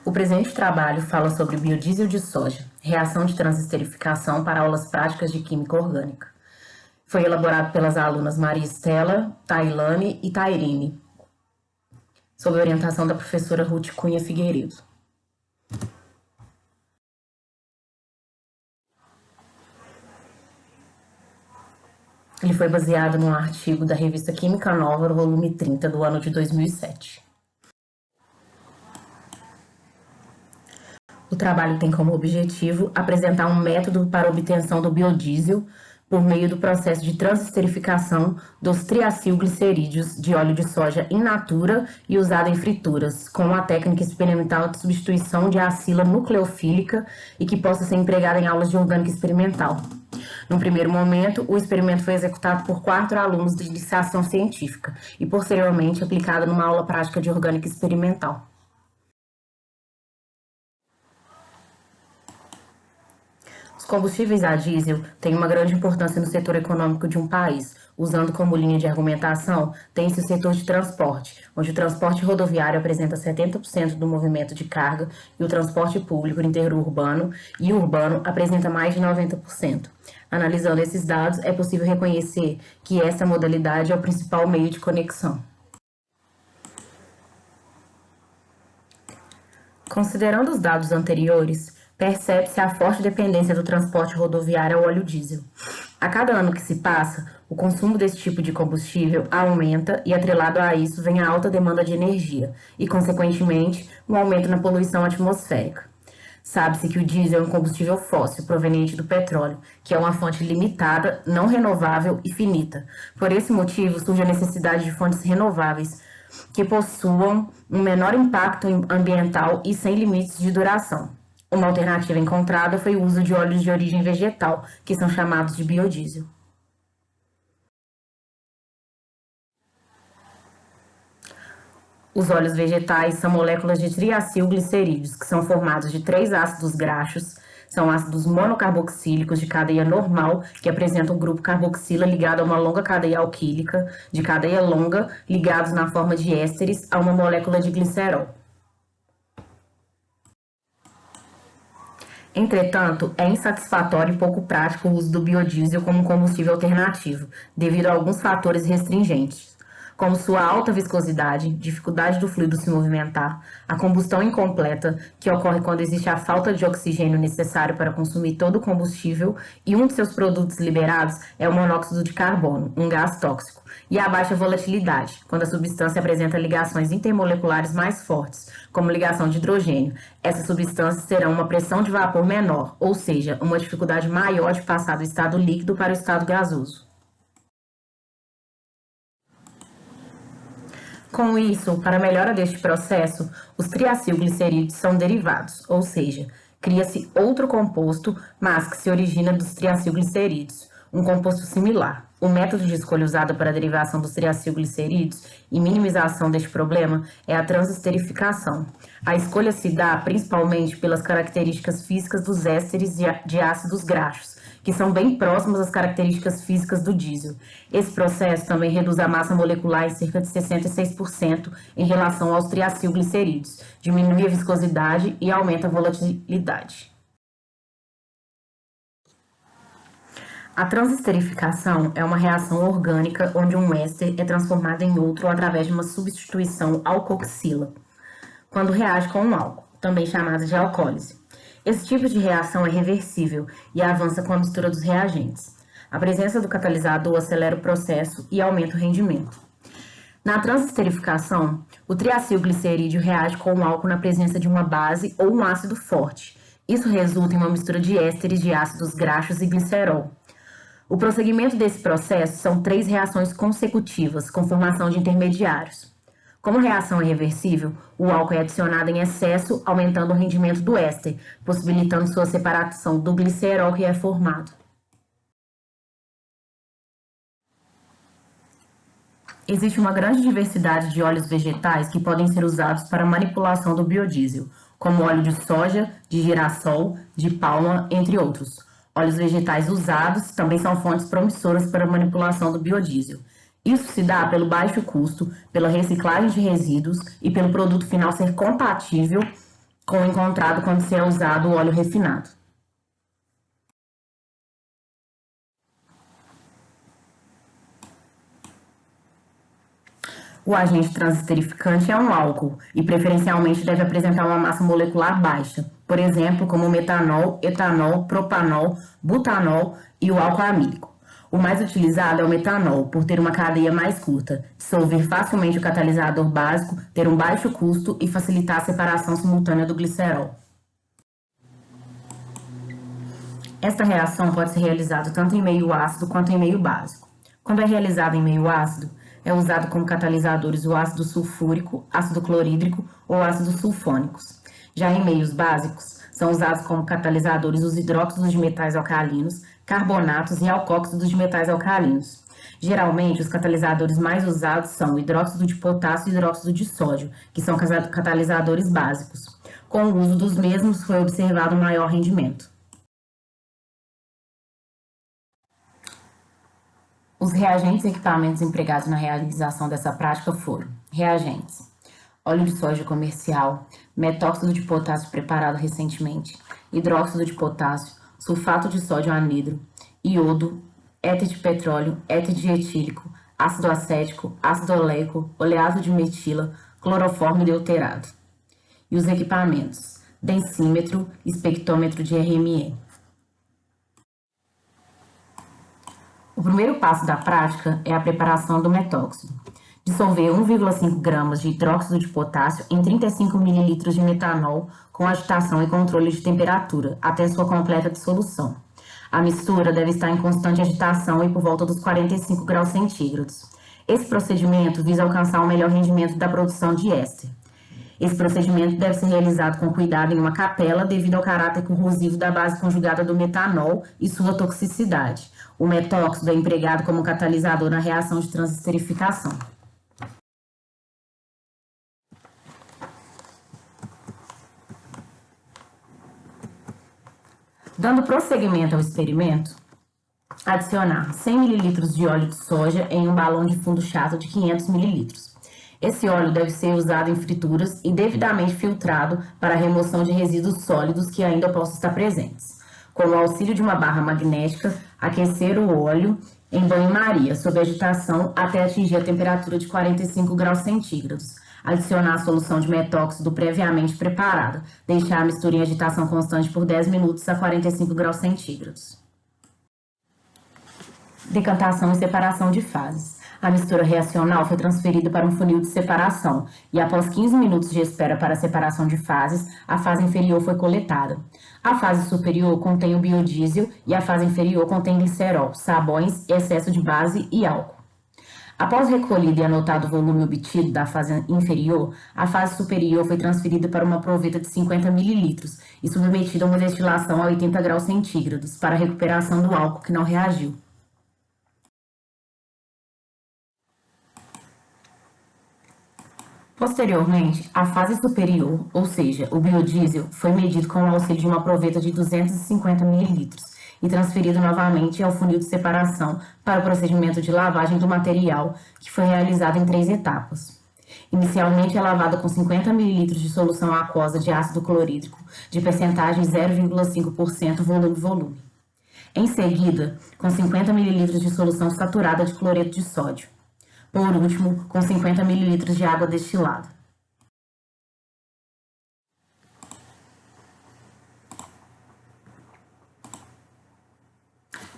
O presente trabalho fala sobre biodiesel de soja, reação de transesterificação para aulas práticas de química orgânica. Foi elaborado pelas alunas Maria Estela, Tailane e Tairine, sob a orientação da professora Ruth Cunha Figueiredo. Ele foi baseado num artigo da revista Química Nova, no volume 30, do ano de 2007. O trabalho tem como objetivo apresentar um método para obtenção do biodiesel por meio do processo de transesterificação dos triacilglicerídeos de óleo de soja in natura e usado em frituras, com a técnica experimental de substituição de acila nucleofílica e que possa ser empregada em aulas de orgânica experimental. No primeiro momento, o experimento foi executado por 4 alunos de iniciação científica e, posteriormente, aplicado numa aula prática de orgânica experimental. Os combustíveis a diesel têm uma grande importância no setor econômico de um país. Usando como linha de argumentação, tem-se o setor de transporte, onde o transporte rodoviário apresenta 70% do movimento de carga e o transporte público interurbano e urbano apresenta mais de 90%. Analisando esses dados, é possível reconhecer que essa modalidade é o principal meio de conexão. Considerando os dados anteriores, percebe-se a forte dependência do transporte rodoviário ao óleo diesel. A cada ano que se passa, o consumo desse tipo de combustível aumenta e, atrelado a isso, vem a alta demanda de energia e, consequentemente, um aumento na poluição atmosférica. Sabe-se que o diesel é um combustível fóssil proveniente do petróleo, que é uma fonte limitada, não renovável e finita. Por esse motivo, surge a necessidade de fontes renováveis que possuam um menor impacto ambiental e sem limites de duração. Uma alternativa encontrada foi o uso de óleos de origem vegetal, que são chamados de biodiesel. Os óleos vegetais são moléculas de triacilglicerídeos, que são formados de 3 ácidos graxos, são ácidos monocarboxílicos de cadeia normal, que apresentam um grupo carboxila ligado a uma longa cadeia alquílica, de cadeia longa, ligados na forma de ésteres a uma molécula de glicerol. Entretanto, é insatisfatório e pouco prático o uso do biodiesel como combustível alternativo, devido a alguns fatores restringentes, como sua alta viscosidade, dificuldade do fluido se movimentar, a combustão incompleta, que ocorre quando existe a falta de oxigênio necessário para consumir todo o combustível, e um de seus produtos liberados é o monóxido de carbono, um gás tóxico, e a baixa volatilidade, quando a substância apresenta ligações intermoleculares mais fortes, como ligação de hidrogênio. Essas substâncias terão uma pressão de vapor menor, ou seja, uma dificuldade maior de passar do estado líquido para o estado gasoso. Com isso, para a melhora deste processo, os triacilglicerídeos são derivados, ou seja, cria-se outro composto, mas que se origina dos triacilglicerídeos, um composto similar. O método de escolha usado para a derivação dos triacilglicerídeos e minimização deste problema é a transesterificação. A escolha se dá principalmente pelas características físicas dos ésteres de ácidos graxos, que são bem próximas às características físicas do diesel. Esse processo também reduz a massa molecular em cerca de 66% em relação aos triacilglicerídeos, diminui a viscosidade e aumenta a volatilidade. A transesterificação é uma reação orgânica onde um éster é transformado em outro através de uma substituição alcoxila, quando reage com um álcool, também chamado de alcólise. Esse tipo de reação é reversível e avança com a mistura dos reagentes. A presença do catalisador acelera o processo e aumenta o rendimento. Na transesterificação, o triacilglicerídeo reage com o álcool na presença de uma base ou um ácido forte. Isso resulta em uma mistura de ésteres de ácidos graxos e glicerol. O prosseguimento desse processo são 3 reações consecutivas, com formação de intermediários. Como a reação é reversível, o álcool é adicionado em excesso, aumentando o rendimento do éster, possibilitando sua separação do glicerol que é formado. Existe uma grande diversidade de óleos vegetais que podem ser usados para manipulação do biodiesel, como óleo de soja, de girassol, de palma, entre outros. Óleos vegetais usados também são fontes promissoras para a manipulação do biodiesel. Isso se dá pelo baixo custo, pela reciclagem de resíduos e pelo produto final ser compatível com o encontrado quando se é usado o óleo refinado. O agente transesterificante é um álcool e preferencialmente deve apresentar uma massa molecular baixa, por exemplo, como metanol, etanol, propanol, butanol e o álcool amílico. O mais utilizado é o metanol, por ter uma cadeia mais curta, dissolver facilmente o catalisador básico, ter um baixo custo e facilitar a separação simultânea do glicerol. Esta reação pode ser realizada tanto em meio ácido quanto em meio básico. Quando é realizada em meio ácido, é usado como catalisadores o ácido sulfúrico, ácido clorídrico ou ácidos sulfônicos. Já em meios básicos, são usados como catalisadores os hidróxidos de metais alcalinos, carbonatos e alcóxidos de metais alcalinos. Geralmente, os catalisadores mais usados são o hidróxido de potássio e hidróxido de sódio, que são catalisadores básicos. Com o uso dos mesmos, foi observado um maior rendimento. Os reagentes e equipamentos empregados na realização dessa prática foram: reagentes: óleo de soja comercial, metóxido de potássio preparado recentemente, hidróxido de potássio, sulfato de sódio anidro, iodo, éter de petróleo, éter de etílico, ácido acético, ácido oleico, oleato de metila, cloroformo deuterado. E os equipamentos: densímetro, espectrômetro de RME. O primeiro passo da prática é a preparação do metóxido. Dissolver 1,5 gramas de hidróxido de potássio em 35 ml de metanol com agitação e controle de temperatura, até sua completa dissolução. A mistura deve estar em constante agitação e por volta dos 45 graus centígrados. Esse procedimento visa alcançar o melhor rendimento da produção de éster. Esse procedimento deve ser realizado com cuidado em uma capela devido ao caráter corrosivo da base conjugada do metanol e sua toxicidade. O metóxido é empregado como catalisador na reação de transesterificação. Dando prosseguimento ao experimento, adicionar 100 ml de óleo de soja em um balão de fundo chato de 500 ml. Esse óleo deve ser usado em frituras e devidamente filtrado para a remoção de resíduos sólidos que ainda possam estar presentes. Com o auxílio de uma barra magnética, aquecer o óleo em banho-maria, sob agitação, até atingir a temperatura de 45 graus centígrados. Adicionar a solução de metóxido previamente preparada. Deixar a mistura em agitação constante por 10 minutos a 45 graus centígrados. Decantação e separação de fases. A mistura reacional foi transferida para um funil de separação e, após 15 minutos de espera para a separação de fases, a fase inferior foi coletada. A fase superior contém o biodiesel e a fase inferior contém glicerol, sabões, excesso de base e álcool. Após recolhido e anotado o volume obtido da fase inferior, a fase superior foi transferida para uma proveta de 50 ml e submetida a uma destilação a 80 graus centígrados para a recuperação do álcool que não reagiu. Posteriormente, a fase superior, ou seja, o biodiesel, foi medido com o auxílio de uma proveta de 250 ml e transferido novamente ao funil de separação para o procedimento de lavagem do material, que foi realizado em 3 etapas. Inicialmente é lavado com 50 ml de solução aquosa de ácido clorídrico, de percentagem 0,5% volume-volume. Em seguida, com 50 ml de solução saturada de cloreto de sódio. Por último, com 50 ml de água destilada.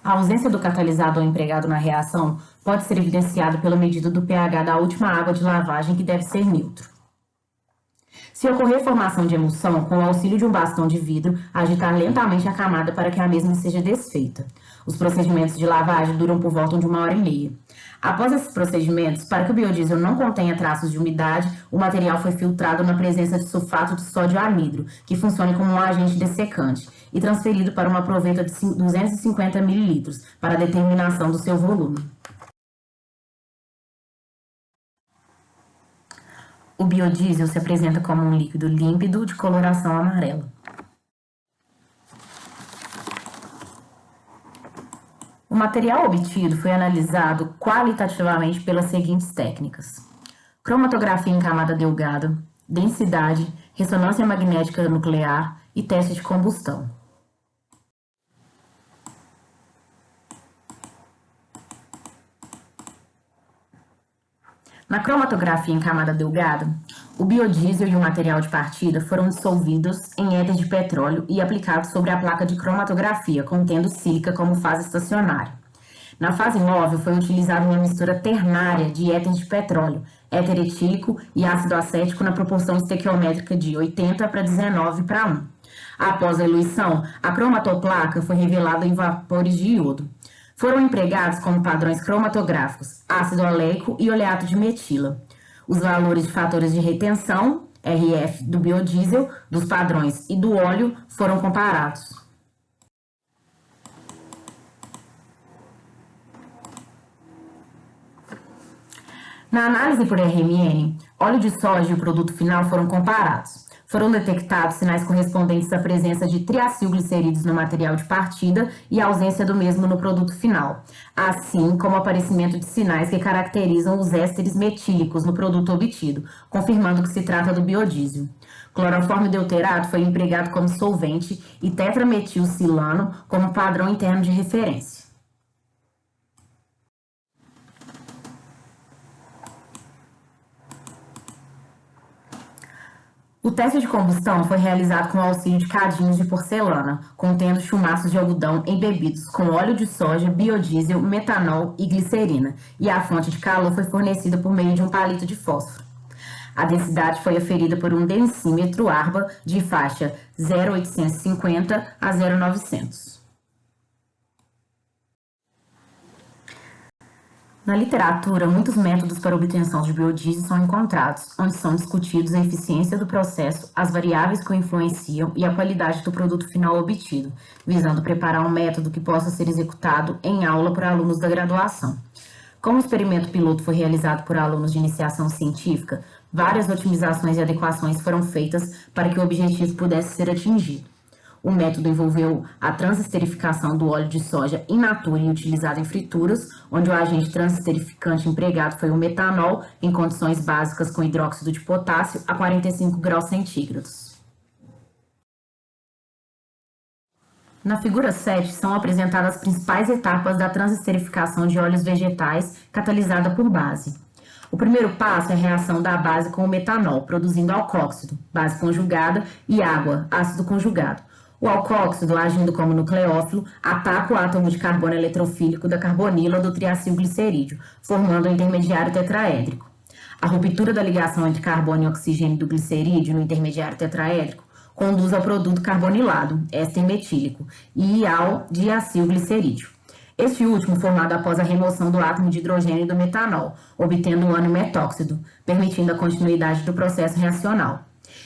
A ausência do catalisador empregado na reação pode ser evidenciada pela medida do pH da última água de lavagem, que deve ser neutro. Se ocorrer formação de emulsão, com o auxílio de um bastão de vidro, agitar lentamente a camada para que a mesma seja desfeita. Os procedimentos de lavagem duram por volta de 1h30. Após esses procedimentos, para que o biodiesel não contenha traços de umidade, o material foi filtrado na presença de sulfato de sódio anidro, que funciona como um agente dessecante, e transferido para uma proveta de 250 ml para a determinação do seu volume. O biodiesel se apresenta como um líquido límpido de coloração amarela. O material obtido foi analisado qualitativamente pelas seguintes técnicas: cromatografia em camada delgada, densidade, ressonância magnética nuclear e teste de combustão. Na cromatografia em camada delgada, o biodiesel e o material de partida foram dissolvidos em éter de petróleo e aplicados sobre a placa de cromatografia, contendo sílica como fase estacionária. Na fase móvel, foi utilizada uma mistura ternária de éter de petróleo, éter etílico e ácido acético na proporção estequiométrica de 80:19:1. Após a eluição, a cromatoplaca foi revelada em vapores de iodo. Foram empregados como padrões cromatográficos ácido oleico e oleato de metila. Os valores de fatores de retenção, RF, do biodiesel, dos padrões e do óleo foram comparados. Na análise por RMN, óleo de soja e o produto final foram comparados. Foram detectados sinais correspondentes à presença de triacilglicerídeos no material de partida e a ausência do mesmo no produto final, assim como o aparecimento de sinais que caracterizam os ésteres metílicos no produto obtido, confirmando que se trata do biodiesel. Cloroforme deuterato foi empregado como solvente e tetrametilsilano como padrão interno de referência. O teste de combustão foi realizado com o auxílio de cadinhos de porcelana, contendo chumaços de algodão embebidos com óleo de soja, biodiesel, metanol e glicerina, e a fonte de calor foi fornecida por meio de um palito de fósforo. A densidade foi aferida por um densímetro ARBA de faixa 0,850 a 0,900. Na literatura, muitos métodos para obtenção de biodiesel são encontrados, onde são discutidos a eficiência do processo, as variáveis que o influenciam e a qualidade do produto final obtido, visando preparar um método que possa ser executado em aula por alunos da graduação. Como o experimento piloto foi realizado por alunos de iniciação científica, várias otimizações e adequações foram feitas para que o objetivo pudesse ser atingido. O método envolveu a transesterificação do óleo de soja in natura e utilizado em frituras, onde o agente transesterificante empregado foi o metanol, em condições básicas com hidróxido de potássio a 45 graus centígrados. Na figura 7 são apresentadas as principais etapas da transesterificação de óleos vegetais catalisada por base. O primeiro passo é a reação da base com o metanol, produzindo alcóxido, base conjugada, e água, ácido conjugado. O alcóxido, agindo como nucleófilo, ataca o átomo de carbono eletrofílico da carbonila do triacilglicerídeo, formando o intermediário tetraédrico. A ruptura da ligação entre carbono e oxigênio do glicerídeo no intermediário tetraédrico conduz ao produto carbonilado, éster metílico, e ao diacilglicerídeo. Este último formado após a remoção do átomo de hidrogênio do metanol, obtendo um ânion metóxido, permitindo a continuidade do processo reacional.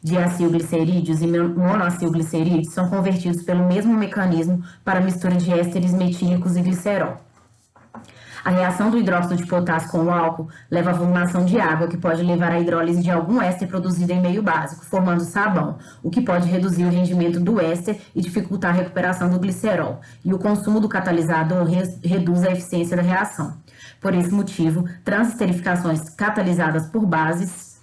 Diacilglicerídeos e monoacilglicerídeos são convertidos pelo mesmo mecanismo para a mistura de ésteres metílicos e glicerol. A reação do hidróxido de potássio com o álcool leva à formação de água, que pode levar à hidrólise de algum éster produzido em meio básico, formando sabão, o que pode reduzir o rendimento do éster e dificultar a recuperação do glicerol, e o consumo do catalisador reduz a eficiência da reação. Por esse motivo, transesterificações catalisadas por bases,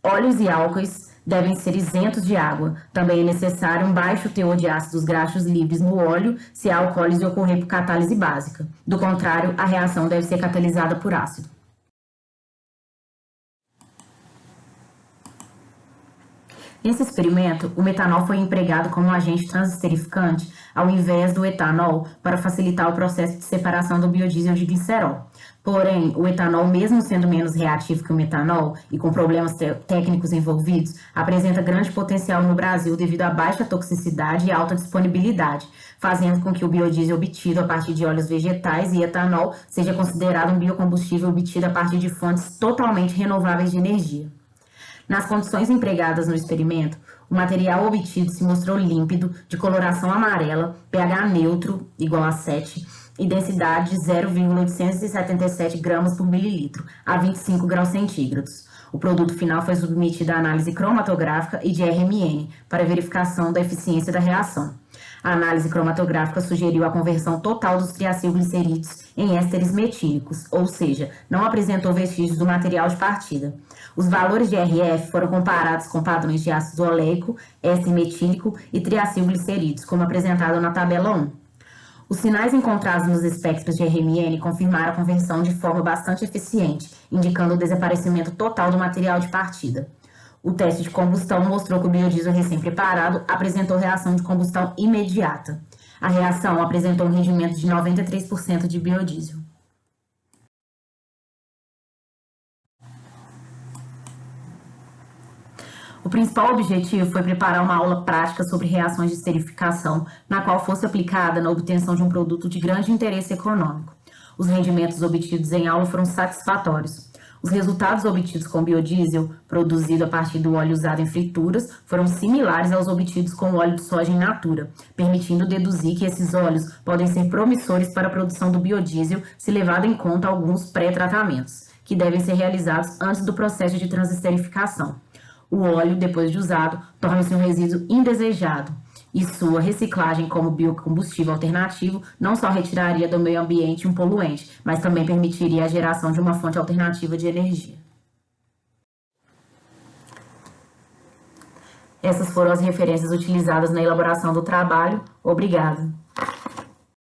óleos e álcoois devem ser isentos de água. Também é necessário um baixo teor de ácidos graxos livres no óleo se a alcólise ocorrer por catálise básica. Do contrário, a reação deve ser catalisada por ácido. Nesse experimento, o metanol foi empregado como um agente transesterificante ao invés do etanol para facilitar o processo de separação do biodiesel de glicerol. Porém, o etanol, mesmo sendo menos reativo que o metanol e com problemas técnicos envolvidos, apresenta grande potencial no Brasil devido à baixa toxicidade e alta disponibilidade, fazendo com que o biodiesel obtido a partir de óleos vegetais e etanol seja considerado um biocombustível obtido a partir de fontes totalmente renováveis de energia. Nas condições empregadas no experimento, o material obtido se mostrou límpido, de coloração amarela, pH neutro, igual a 7, e densidade de 0,877 gramas por mililitro, a 25 graus centígrados. O produto final foi submetido à análise cromatográfica e de RMN, para verificação da eficiência da reação. A análise cromatográfica sugeriu a conversão total dos triacilglicerídeos em ésteres metílicos, ou seja, não apresentou vestígios do material de partida. Os valores de RF foram comparados com padrões de ácido oleico, éster metílico e triacilglicerídeos, como apresentado na tabela 1. Os sinais encontrados nos espectros de RMN confirmaram a conversão de forma bastante eficiente, indicando o desaparecimento total do material de partida. O teste de combustão mostrou que o biodiesel recém-preparado apresentou reação de combustão imediata. A reação apresentou um rendimento de 93% de biodiesel. O principal objetivo foi preparar uma aula prática sobre reações de esterificação, na qual fosse aplicada na obtenção de um produto de grande interesse econômico. Os rendimentos obtidos em aula foram satisfatórios. Os resultados obtidos com biodiesel, produzido a partir do óleo usado em frituras, foram similares aos obtidos com o óleo de soja in natura, permitindo deduzir que esses óleos podem ser promissores para a produção do biodiesel, se levado em conta alguns pré-tratamentos, que devem ser realizados antes do processo de transesterificação. O óleo, depois de usado, torna-se um resíduo indesejado e sua reciclagem como biocombustível alternativo não só retiraria do meio ambiente um poluente, mas também permitiria a geração de uma fonte alternativa de energia. Essas foram as referências utilizadas na elaboração do trabalho. Obrigada.